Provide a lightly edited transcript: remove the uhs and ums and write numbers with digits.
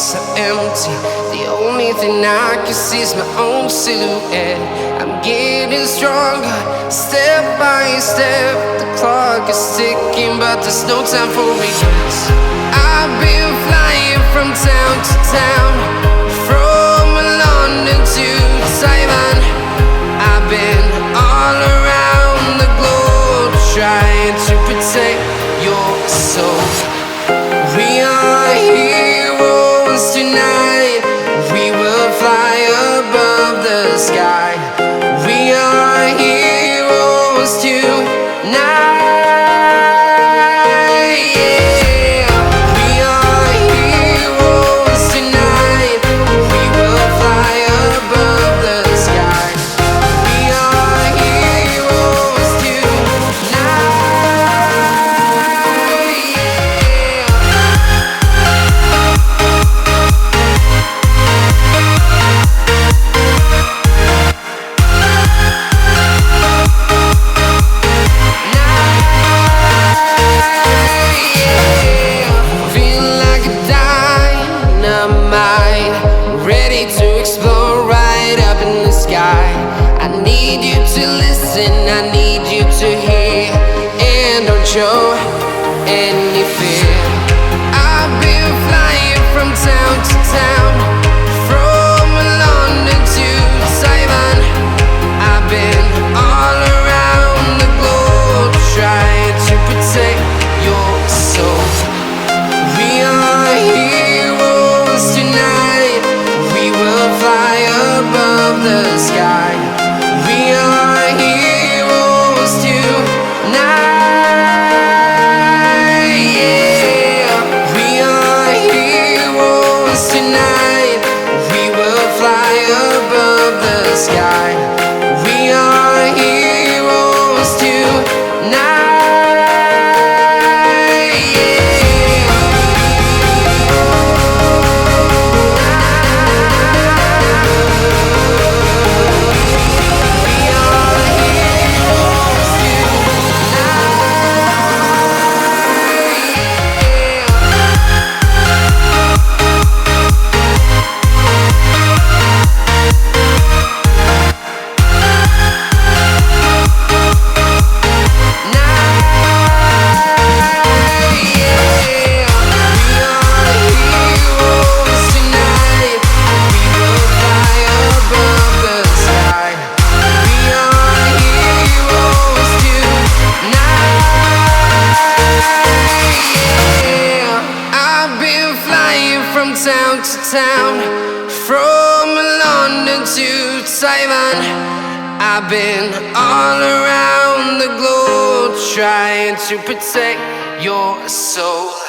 so empty. The only thing I can see is my own silhouette. I'm getting stronger, step by step. The clock is ticking, but there's no time for regrets. I've been flying from town to town, from London to Taiwan. I've been all around the globe, trying to protect your soul. We are heroes tonight. We will fly above the sky. We are heroes tonight. Yeah. We are heroes tonight. We will fly above the sky. We are heroes tonight. Ready to explore right up in the sky. I need you to listen, I need you to hear, and don't show any fear. I've been flying from town to town, from London to Taiwan. I've been all around the globe, trying to protect your soul. We are heroes tonight. We will fly above the sky. We are heroes tonight. Yeah. We are heroes tonight. We will fly above the sky. We are heroes tonight. From town to town, from London to Taiwan. I've been all around the globe, trying to protect your soul.